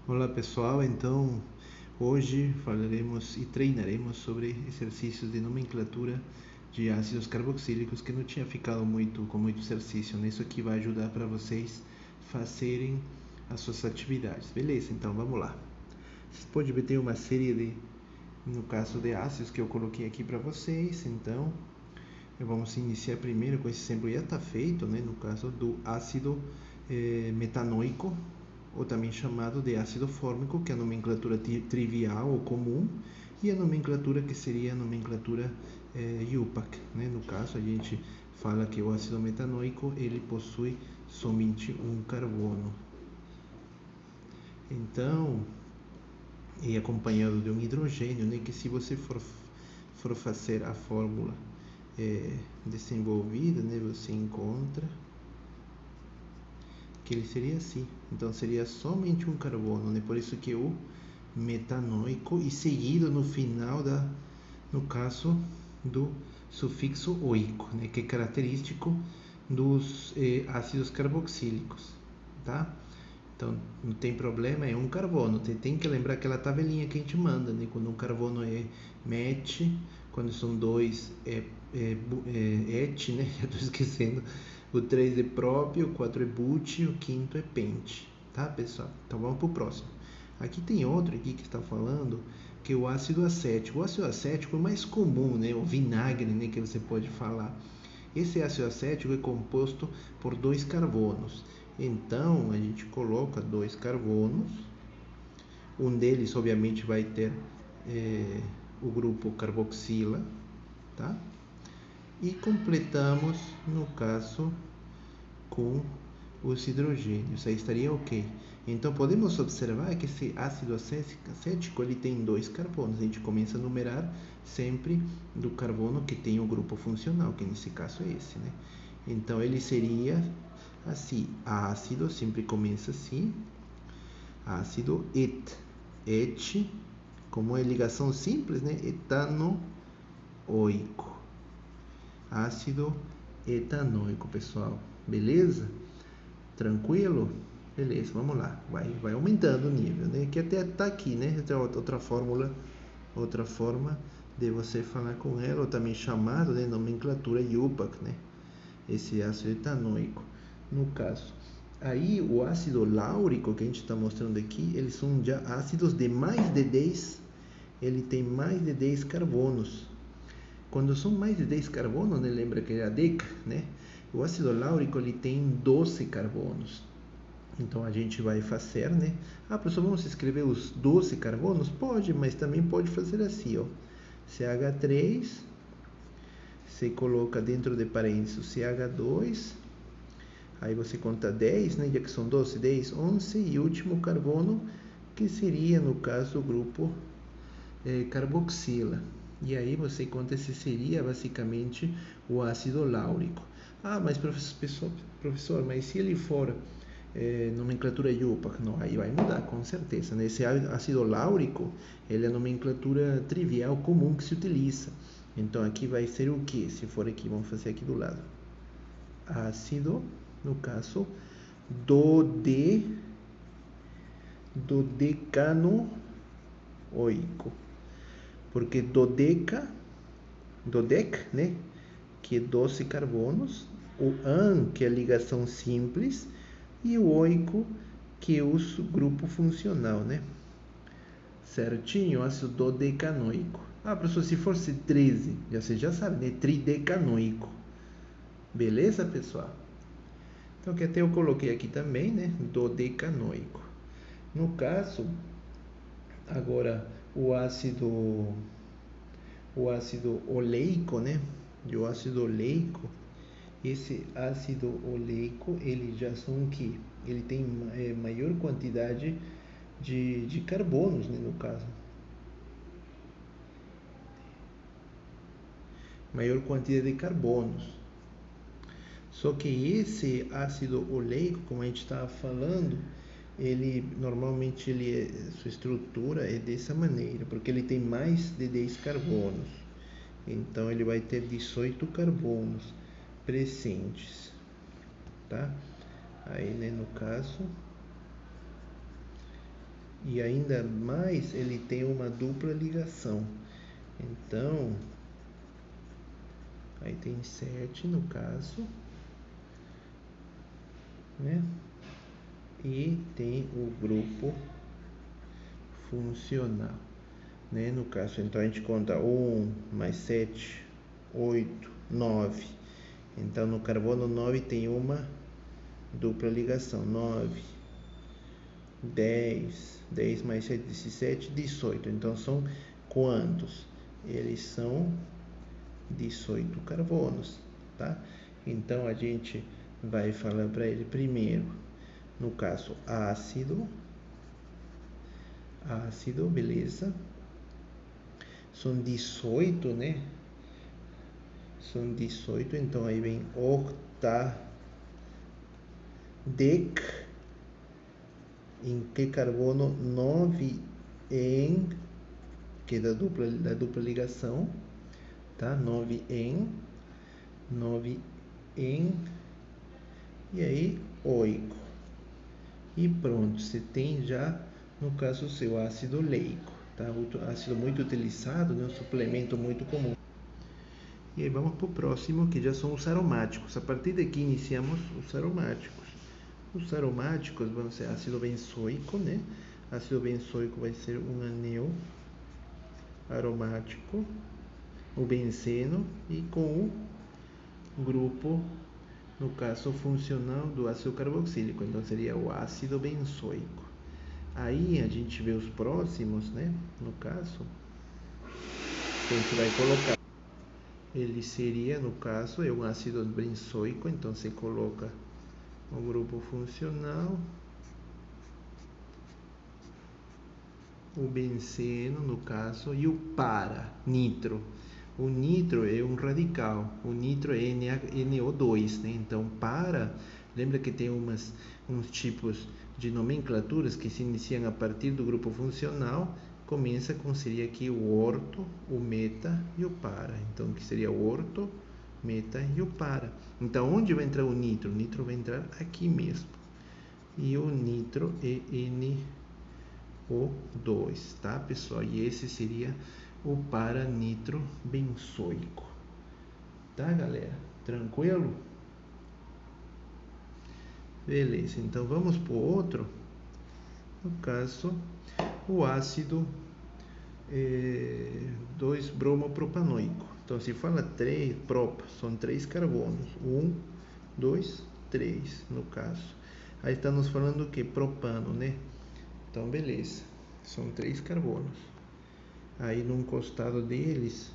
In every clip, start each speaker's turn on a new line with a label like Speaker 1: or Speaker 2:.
Speaker 1: Olá pessoal, então hoje falaremos e treinaremos sobre exercícios de nomenclatura de ácidos carboxílicos que não tinha ficado com muito exercício, né? Isso aqui vai ajudar para vocês fazerem as suas atividades, beleza? Então vamos lá. Vocês podem ver ter uma série no caso de ácidos que eu coloquei aqui para vocês, então vamos iniciar primeiro com esse exemplo já está feito, né? No caso do ácido metanoico, ou também chamado de ácido fórmico, que é a nomenclatura trivial ou comum, e a nomenclatura que seria a nomenclatura IUPAC, né? No caso, a gente fala que o ácido metanoico ele possui somente um carbono. Então, e acompanhado de um hidrogênio, né? Que se você for fazer a fórmula desenvolvida, né? Você encontra que ele seria assim, então seria somente um carbono, né? Por isso que o metanoico e seguido no final no caso do sufixo oico, né? Que é característico dos ácidos carboxílicos, tá? Então não tem problema, é um carbono. Tem que lembrar aquela tabelinha que a gente manda, né? Quando um carbono é met, quando são dois é et, né? Já estou esquecendo. O 3 é prop, o 4 é but, o quinto é pent, tá pessoal? Então vamos para o próximo. Aqui tem outro aqui que está falando que é o ácido acético. O ácido acético é o mais comum, né? O vinagre, né? Que você pode falar. Esse ácido acético é composto por dois carbonos. Então a gente coloca dois carbonos. Um deles, obviamente, vai ter o grupo carboxila, tá? E completamos, no caso, com os hidrogênios. Aí estaria ok. Então podemos observar que esse ácido acético ele tem dois carbonos. A gente começa a numerar sempre do carbono que tem o grupo funcional, que nesse caso é esse, né? Então ele seria assim, ácido sempre começa assim, ácido et, como é ligação simples, né? Etanoico. Ácido etanoico, pessoal. Beleza? Tranquilo? Beleza, vamos lá. Vai aumentando o nível, né? Que até tá aqui, né? Até outra forma de você falar com ela, ou também chamado de nomenclatura IUPAC, né? Esse ácido etanoico, no caso. Aí o ácido láurico que a gente está mostrando aqui, eles são já ácidos de mais de 10, ele tem mais de 10 carbonos. Quando são mais de 10 carbonos, né, lembra que é a deca, né? O ácido láurico ele tem 12 carbonos. Então a gente vai fazer, né? Professor, vamos escrever os 12 carbonos? Pode, mas também pode fazer assim, ó. CH3, você coloca dentro de parênteses o CH2, aí você conta 10, né? Já que são 12, 10, 11, e o último carbono, que seria, no caso, o grupo carboxila. E aí você conta se seria basicamente o ácido láurico. Mas professor, mas se ele for nomenclatura IUPAC, não, aí vai mudar com certeza, né? Esse ácido láurico, ele é a nomenclatura trivial comum que se utiliza. Então aqui vai ser o que? Se for aqui, vamos fazer aqui do lado. Ácido, no caso, dodecanoico. Porque dodec, né? Que é 12 carbonos, o an, que é a ligação simples, e o oico, que é o grupo funcional, né? Certinho, ácido dodecanoico. Professor, se fosse 13, você já sabe, né? Tridecanoico. Beleza, pessoal? Então, que até eu coloquei aqui também, né? Dodecanoico. No caso, agora, o ácido oleico, né? E o ácido oleico, esse ácido oleico, ele já são o que? Ele tem maior quantidade de carbonos, né, no caso. Maior quantidade de carbonos. Só que esse ácido oleico, como a gente estava falando, ele normalmente sua estrutura é dessa maneira, porque ele tem mais de 10 carbonos. Então ele vai ter 18 carbonos presentes, tá? Aí, né, no caso, E ainda mais, ele tem uma dupla ligação. Então, aí tem 7 no caso, né? E tem o grupo funcional, né? No caso, então a gente conta 1 mais 7, 8, 9. Então, no carbono 9 tem uma dupla ligação, 9, 10 mais 7, 17, 18. Então, são quantos? Eles são 18 carbonos, tá? Então, a gente vai falar para ele primeiro, no caso, ácido, beleza? São 18, né? São 18, então aí vem octadec, em que carbono 9 em, que é da dupla ligação, tá? 9 em, e aí oico. E pronto, você tem já, no caso, o seu ácido leico, tá? Outro ácido muito utilizado, né? Um suplemento muito comum. E aí vamos para o próximo, que já são os aromáticos. A partir daqui iniciamos os aromáticos. Os aromáticos vão ser ácido benzoico, né? Ácido benzoico vai ser um anel aromático, o benceno, e com o grupo, no caso funcional, do ácido carboxílico. Então seria o ácido benzoico. Aí a gente vê os próximos, né? No caso, que a gente vai colocar. Ele seria, no caso, é um ácido benzoico, então você coloca o grupo funcional, o benceno, no caso, e o nitro. O nitro é um radical, o nitro é NO2, né? Então, lembra que tem uns tipos de nomenclaturas que se iniciam a partir do grupo funcional, começa com, seria aqui o orto, o meta e o para. Então, que seria o orto, meta e o para. Então, onde vai entrar o nitro? O nitro vai entrar aqui mesmo. E o nitro é NO2, tá, pessoal? E esse seria o para-nitro-benzoico. Tá, galera? Tranquilo? Beleza, então vamos para o outro. No caso, o ácido 2-bromopropanoico. Então, se fala 3, são 3 carbonos. 1, 2, 3, no caso. Aí estamos falando o que? Propano, né? Então, beleza. São 3 carbonos. Aí, no costado deles,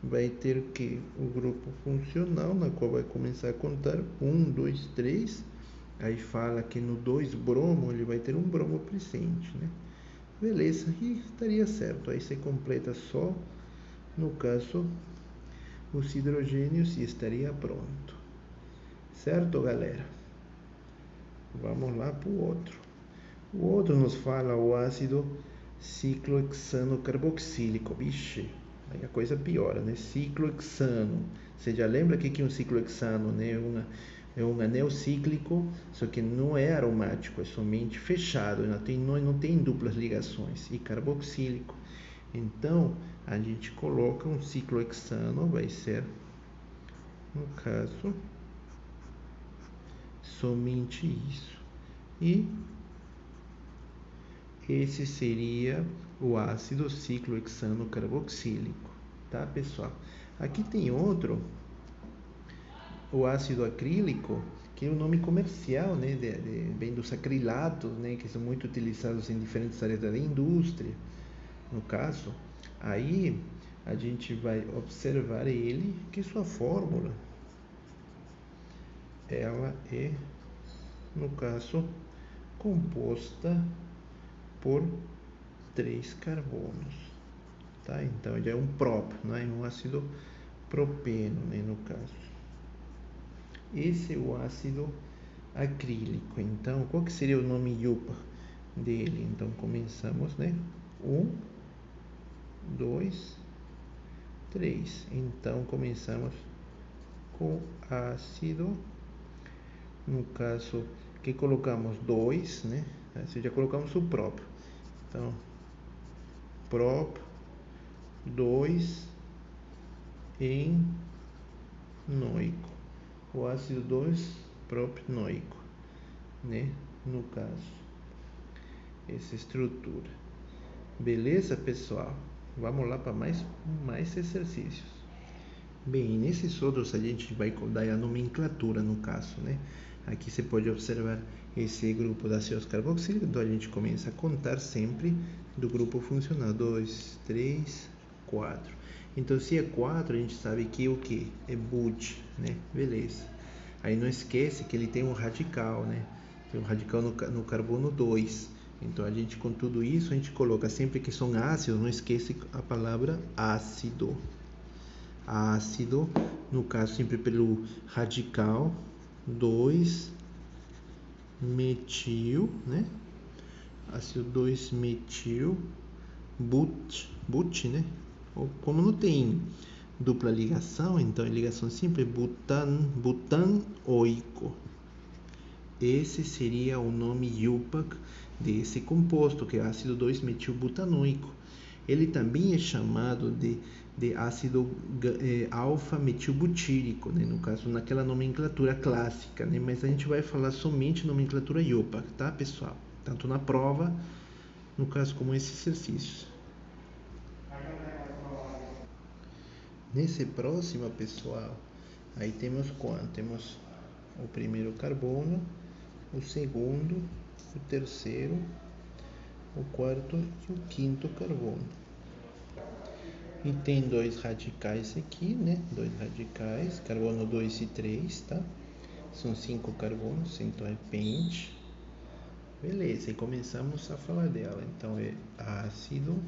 Speaker 1: vai ter o que? O grupo funcional, na qual vai começar a contar 1, 2, 3. Aí fala que no 2-bromo ele vai ter um bromo presente, né? Beleza, e estaria certo. Aí você completa só, no caso, os hidrogênios e estaria pronto. Certo, galera? Vamos lá para o outro. O outro nos fala o ácido ciclohexano-carboxílico. Vixe, aí a coisa piora, né? Ciclohexano. Você já lembra que é um ciclohexano, né? É um anel cíclico, só que não é aromático, é somente fechado, não tem duplas ligações. E carboxílico. Então, a gente coloca um ciclohexano, vai ser, no caso, somente isso. E esse seria o ácido ciclohexano carboxílico, tá, pessoal? Aqui tem outro, o ácido acrílico, que é o nome comercial, né, vem dos acrilatos, né, que são muito utilizados em diferentes áreas da indústria. No caso, aí a gente vai observar ele, que sua fórmula, ela é, no caso, composta por 3 carbonos, tá? Então ele é um prop, não é um ácido propeno, né, no caso. Esse é o ácido acrílico. Então, qual que seria o nome IUPAC dele? Então, começamos, né? 1, 2, 3. Então, começamos com ácido, no caso, que colocamos 2, né? Assim, já colocamos o próprio. Então, prop 2 enoico, o ácido 2-propenoico, né? No caso, essa estrutura. Beleza, pessoal? Vamos lá para mais exercícios. Bem, nesses outros a gente vai dar a nomenclatura no caso, né? Aqui você pode observar esse grupo da ácidos carboxílicos, então a gente começa a contar sempre do grupo funcional, 2, 3, 4. Então, se é 4, a gente sabe que o que? É but, né? Beleza. Aí não esquece que ele tem um radical, né? Tem um radical no carbono 2. Então, a gente, com tudo isso, a gente coloca sempre que são ácidos, não esquece a palavra ácido. Ácido, no caso, sempre pelo radical 2-metil, né? Ácido 2-metil, but, né? Ou como não tem dupla ligação, então é ligação simples, butanoico. Esse seria o nome IUPAC desse composto, que é ácido 2-metilbutanoico. Ele também é chamado de ácido alfa-metilbutírico, né? No caso, naquela nomenclatura clássica, né? Mas a gente vai falar somente nomenclatura IUPAC, tá, pessoal? Tanto na prova, no caso, como esses exercícios. Nesse próximo, pessoal, aí temos quanto? Temos o primeiro carbono, o segundo, o terceiro, o quarto e o quinto carbono. E tem dois radicais aqui, né? Dois radicais, carbono 2 e 3, tá? São 5 carbonos, então é pente. Beleza, e começamos a falar dela. Então é ácido,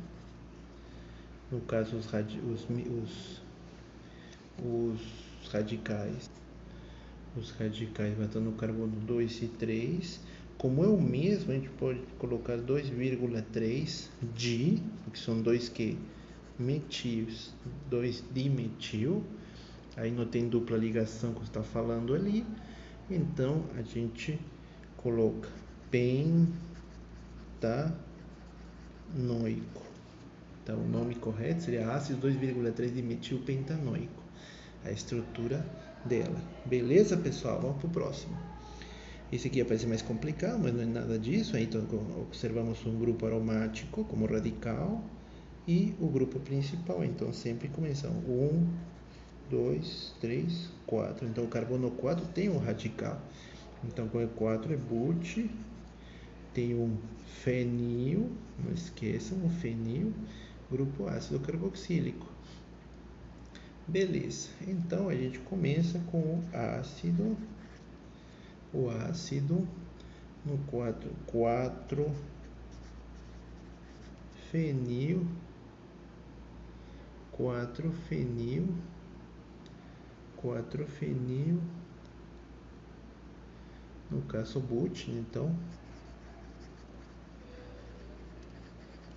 Speaker 1: no caso os radicais. Os radicais vão estar no carbono 2 e 3. Como é o mesmo, a gente pode colocar 2,3 di, que são dois que metis, 2 dimetil. Aí não tem dupla ligação que você está falando ali. Então a gente coloca pentanoico. Então o nome correto seria ácido 2,3 dimetilpentanoico. A estrutura dela. Beleza, pessoal? Vamos para o próximo. Esse aqui parece mais complicado, mas não é nada disso. Então observamos um grupo aromático como radical e o grupo principal. Então sempre começamos 1, 2, 3, 4. Então o carbono 4 tem um radical. Então com o 4 é but, tem um fenil, não esqueçam, o fenil, grupo ácido carboxílico. Beleza, então a gente começa com o ácido no 4 fenil, no caso but, então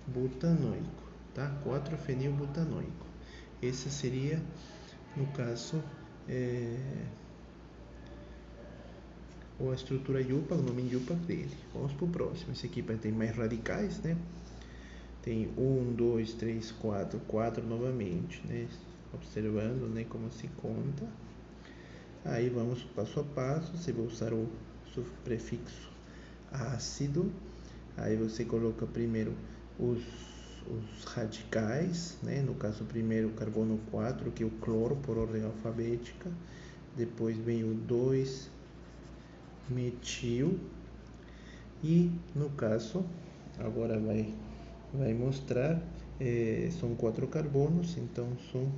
Speaker 1: butanoico, tá? 4 fenil butanoico. Esse seria, no caso, a estrutura IUPAC, o nome IUPAC dele. Vamos para o próximo. Esse aqui tem mais radicais, né? Tem 1, 2, 3, 4, 4 novamente, né? Observando, né, como se conta. Aí vamos passo a passo. Você vai usar o prefixo ácido. Aí você coloca primeiro os radicais, né? No caso, primeiro o carbono 4, que é o cloro por ordem alfabética. Depois vem o 2-metil. E no caso, agora vai mostrar, são 4 carbonos, então são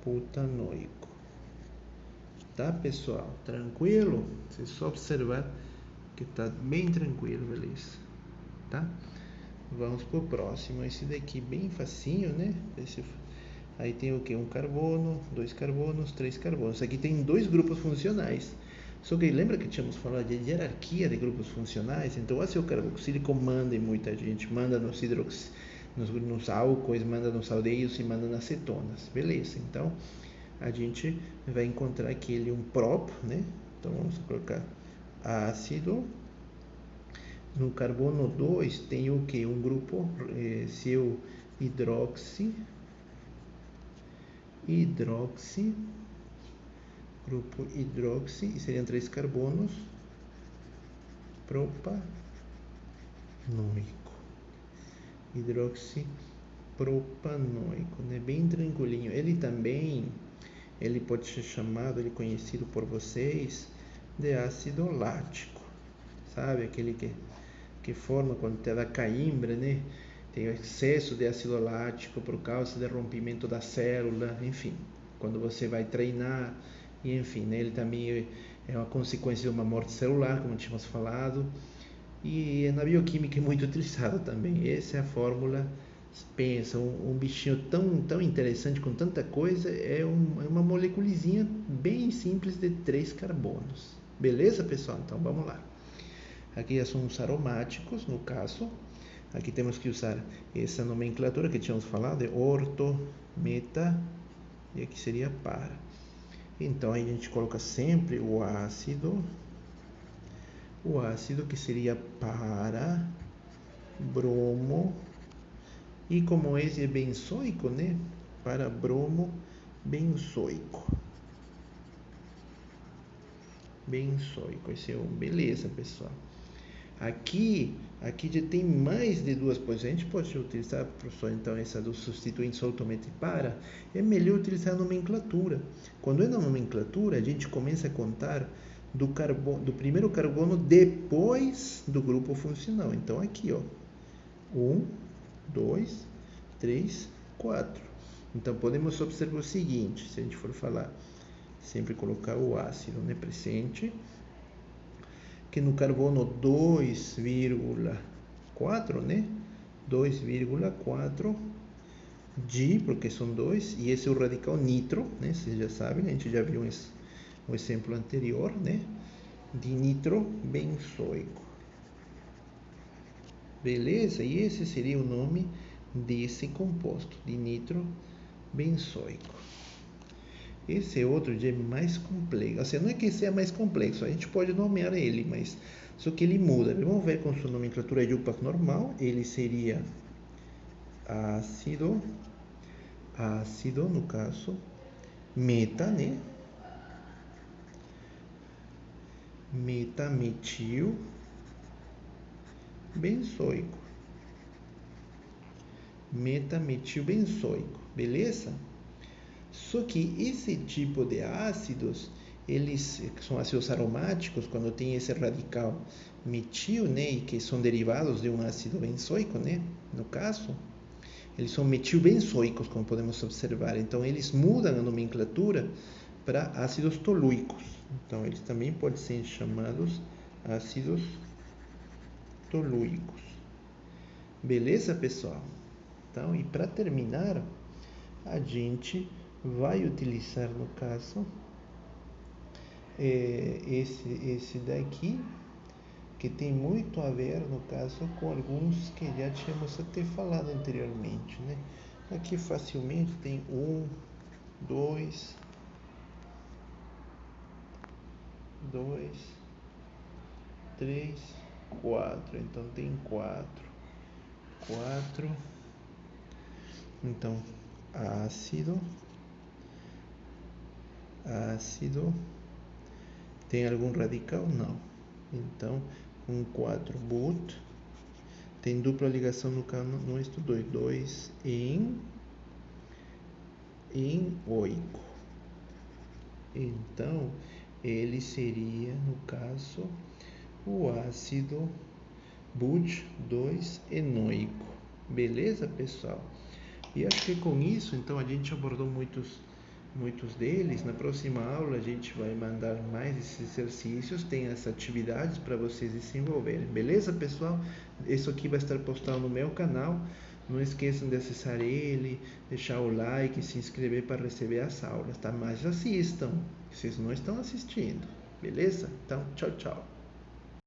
Speaker 1: butanoico. Tá, pessoal? Tranquilo? Você só observar que tá bem tranquilo, beleza? Tá? Vamos pro próximo. Esse daqui bem facinho, né? Aí tem o que? Um carbono, 2 carbonos, 3 carbonos. Aqui tem 2 grupos funcionais. Só que lembra que tínhamos falado de hierarquia de grupos funcionais? Então o ácido carboxílico manda em muita gente, manda nos álcoois, manda nos aldehídos e manda nas cetonas. Beleza, então a gente vai encontrar aqui ele um prop, né? Então vamos colocar ácido No carbono 2 tem o que? Um grupo, seu hidroxi, grupo hidroxi, e seriam 3 carbonos, propanoico, hidroxi propanoico, né? Bem tranquilinho. Ele pode ser chamado, ele conhecido por vocês, de ácido lático, sabe? Aquele que forma quando te dá cãibra, né? Tem excesso de ácido lático por causa do rompimento da célula, enfim, quando você vai treinar, e enfim, né? Ele também é uma consequência de uma morte celular, como tínhamos falado, e na bioquímica é muito utilizado também. Essa é a fórmula. Pensa, um bichinho tão interessante com tanta coisa, é uma moleculizinha bem simples de 3 carbonos. Beleza, pessoal? Então vamos lá. Aqui são os aromáticos, no caso. Aqui temos que usar essa nomenclatura que tínhamos falado, de orto, meta, e aqui seria para. Então a gente coloca sempre o ácido que seria para, bromo, e como esse é benzoico, né? Para bromo benzoico. Esse é beleza, pessoal. Aqui já tem mais de 2 posições. A gente pode utilizar, professor, então, essa do substituinte soltamente para. É melhor utilizar a nomenclatura. Quando é na nomenclatura, a gente começa a contar do primeiro carbono depois do grupo funcional. Então, aqui, ó. 1, 2, 3, 4. Então, podemos observar o seguinte, se a gente for falar, sempre colocar o ácido, né, presente, que no carbono 2,4, né, 2,4 G, porque são 2, e esse é o radical nitro, né, vocês já sabem, a gente já viu um exemplo anterior, né, de nitro benzoico. Beleza? E esse seria o nome desse composto, de nitro benzoico. Esse é outro já é mais complexo. Assim, não é que esse é mais complexo, a gente pode nomear ele, mas só que ele muda. Vamos ver com sua nomenclatura IUPAC normal. Ele seria ácido, no caso, meta, né? Metametil benzoico. Metametil benzoico, beleza? Só que esse tipo de ácidos, eles são ácidos aromáticos, quando tem esse radical metil, né, e que são derivados de um ácido benzoico, né, no caso, eles são metilbenzoicos, como podemos observar. Então, eles mudam a nomenclatura para ácidos tolúicos. Então, eles também podem ser chamados ácidos tolúicos. Beleza, pessoal? Então, e para terminar, a gente vai utilizar, no caso, esse daqui, que tem muito a ver, no caso, com alguns que já tínhamos até falado anteriormente, né? Aqui facilmente tem 1, 2, 3, 4. Então tem 4. Então, ácido. Tem algum radical? Não. Então, com 4, but. Tem dupla ligação no cano, no esto 2 em oico. Então, ele seria, no caso, o ácido but 2 enoico. Beleza, pessoal? E acho que com isso, então, a gente abordou muitos deles. Na próxima aula a gente vai mandar mais esses exercícios, tem essas atividades para vocês desenvolverem. Beleza, pessoal? Isso aqui vai estar postado no meu canal. Não esqueçam de acessar ele, deixar o like e se inscrever para receber as aulas, tá? Mas assistam, vocês não estão assistindo. Beleza? Então, tchau, tchau.